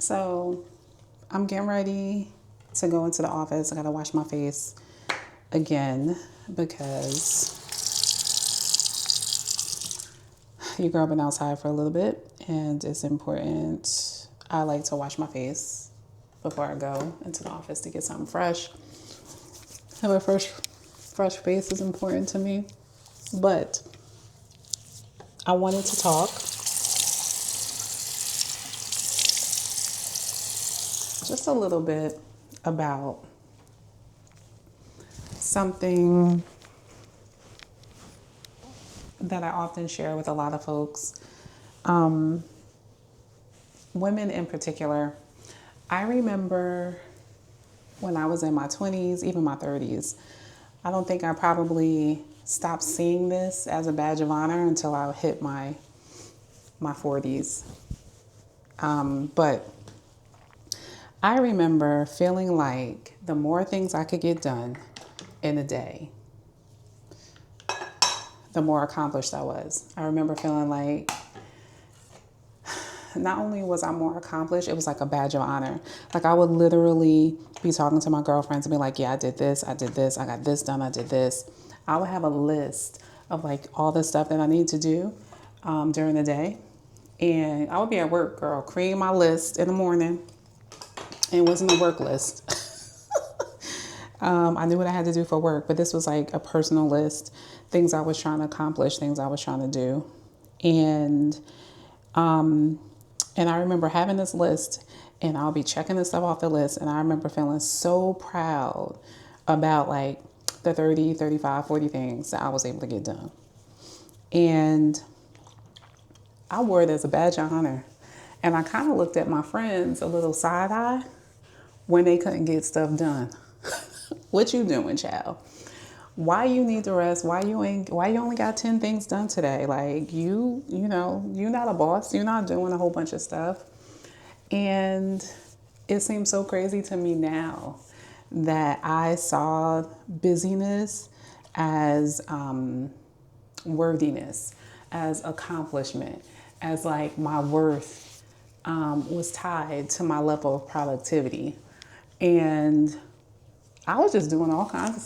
So I'm getting ready to go into the office. I gotta wash my face again because your girl been outside for a little bit and it's important. I like to wash my face before I go into the office to get something fresh. Have a fresh face is important to me. But I wanted to talk just a little bit about something that I often share with a lot of folks, women in particular. I remember when I was in my 20s, even my 30s, I don't think I probably stopped seeing this as a badge of honor until I hit my 40s. But I remember feeling like the more things I could get done in a day, the more accomplished I was. I remember feeling like not only was I more accomplished, it was like a badge of honor. Like I would literally be talking to my girlfriends and be like, yeah, I did this, I got this done, I did this. I would have a list of like all the stuff that I need to do during the day. And I would be at work, girl, creating my list in the morning. It wasn't a work list. I knew what I had to do for work, but this was like a personal list, things I was trying to accomplish, things I was trying to do. And and I remember having this list and I'll be checking the stuff off the list. And I remember feeling so proud about like the 30, 35, 40 things that I was able to get done. And I wore it as a badge of honor. And I kind of looked at my friends a little side eye when they couldn't get stuff done. What you doing, child? Why you need to rest? Why you only got 10 things done today? Like you're not a boss. You're not doing a whole bunch of stuff. And it seems so crazy to me now that I saw busyness as worthiness, as accomplishment, as like my worth was tied to my level of productivity. And I was just doing all kinds of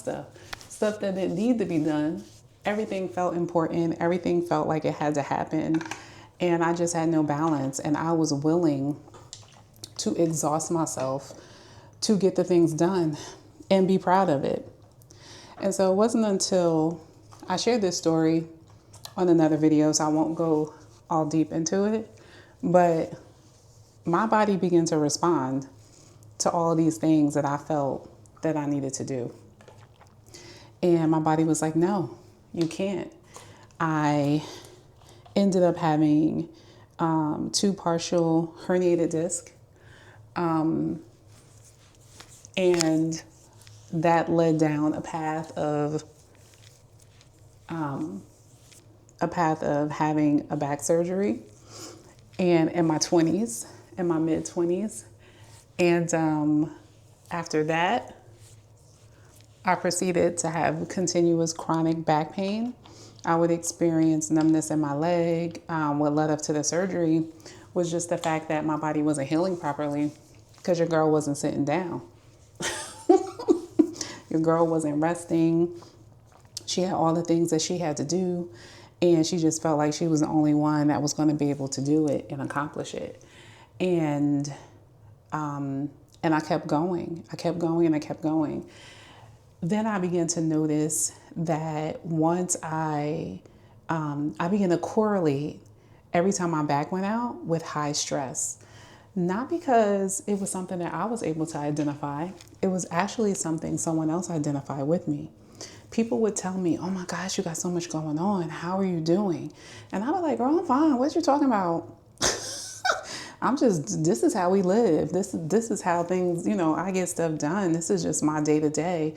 stuff that didn't need to be done. Everything felt important. Everything felt like it had to happen. And I just had no balance. And I was willing to exhaust myself to get the things done and be proud of it. And so it wasn't until I shared this story on another video, so I won't go all deep into it, but my body began to respond to all of these things that I felt that I needed to do. And my body was like, no, you can't. I ended up having 2 partial herniated discs. And that led down a path of having a back surgery, and in my 20s, in my mid 20s. And after that, I proceeded to have continuous chronic back pain. I would experience numbness in my leg. What led up to the surgery was just the fact that my body wasn't healing properly because your girl wasn't sitting down. Your girl wasn't resting. She had all the things that she had to do, and she just felt like she was the only one that was going to be able to do it and accomplish it. And I kept going. I kept going and I kept going. Then I began to notice that once I began to correlate every time my back went out with high stress. Not because it was something that I was able to identify. It was actually something someone else identified with me. People would tell me, oh my gosh, you got so much going on. How are you doing? And I was like, girl, I'm fine. What you talking about? This is how we live. This is how things, I get stuff done. This is just my day to day.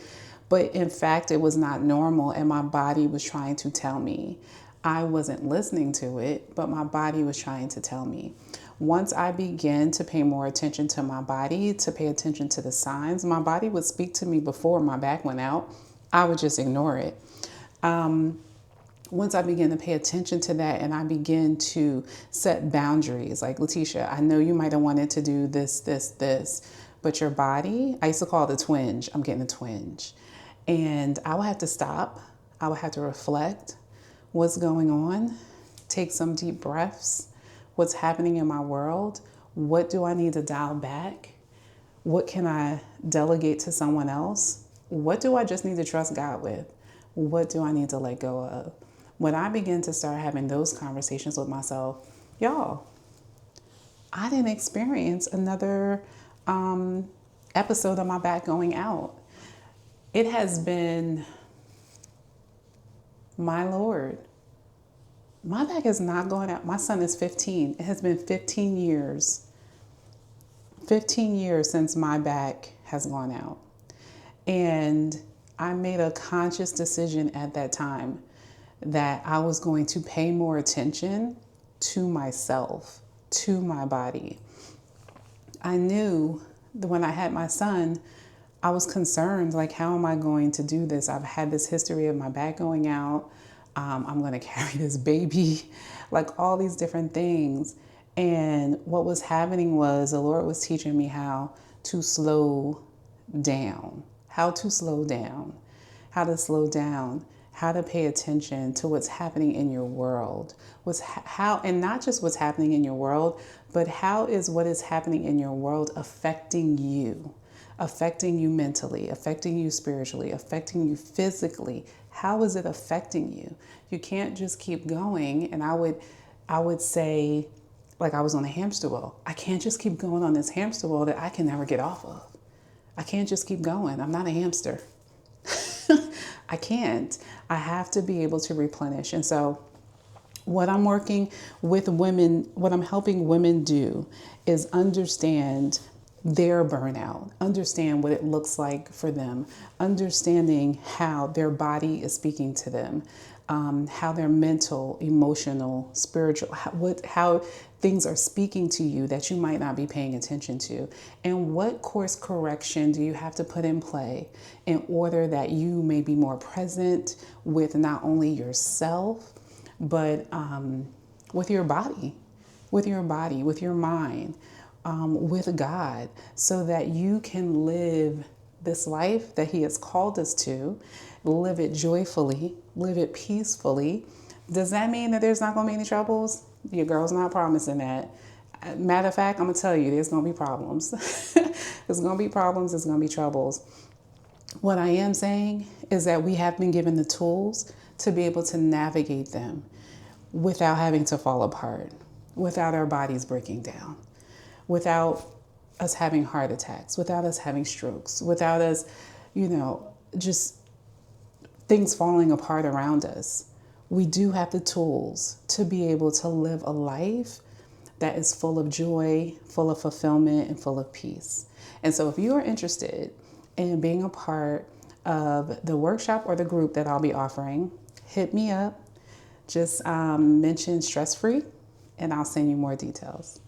But in fact, it was not normal. And my body was trying to tell me. I wasn't listening to it, but my body was trying to tell me. Once I began to pay more attention to my body, to pay attention to the signs, my body would speak to me before my back went out. I would just ignore it. once I begin to pay attention to that and I begin to set boundaries, like Letitia, I know you might have wanted to do this, but your body, I used to call it a twinge. I'm getting a twinge. And I would have to stop. I would have to reflect what's going on, take some deep breaths, what's happening in my world, what do I need to dial back, what can I delegate to someone else, what do I just need to trust God with, what do I need to let go of. When I begin to start having those conversations with myself, y'all, I didn't experience another episode of my back going out. It has been, my Lord, my back is not going out. My son is 15. It has been 15 years since my back has gone out. And I made a conscious decision at that time that I was going to pay more attention to myself, to my body. I knew that when I had my son, I was concerned, like, how am I going to do this? I've had this history of my back going out. I'm going to carry this baby, like all these different things. And what was happening was the Lord was teaching me how to slow down, how to slow down, how to slow down, how to pay attention to what's happening in your world. And not just what's happening in your world, but how is what is happening in your world affecting you mentally, affecting you spiritually, affecting you physically. How is it affecting you? You can't just keep going. And I would say, like I was on a hamster wheel. I can't just keep going on this hamster wheel that I can never get off of. I can't just keep going. I'm not a hamster. I can't. I have to be able to replenish. And so what I'm working with women, what I'm helping women do is understand their burnout, understand what it looks like for them, understanding how their body is speaking to them, how their mental, emotional, spiritual, how things are speaking to you that you might not be paying attention to, and what course correction do you have to put in play in order that you may be more present with not only yourself, but with your body, with your mind, with God, so that you can live this life that He has called us to, live it joyfully, live it peacefully. Does that mean that there's not going to be any troubles? Your girl's not promising that. Matter of fact, I'm going to tell you, there's going to be problems. There's going to be problems, there's going to be troubles. What I am saying is that we have been given the tools to be able to navigate them without having to fall apart, without our bodies breaking down, without us having heart attacks, without us having strokes, without us, just things falling apart around us. We do have the tools to be able to live a life that is full of joy, full of fulfillment, and full of peace. And so if you are interested in being a part of the workshop or the group that I'll be offering, hit me up. Just mention stress-free, and I'll send you more details.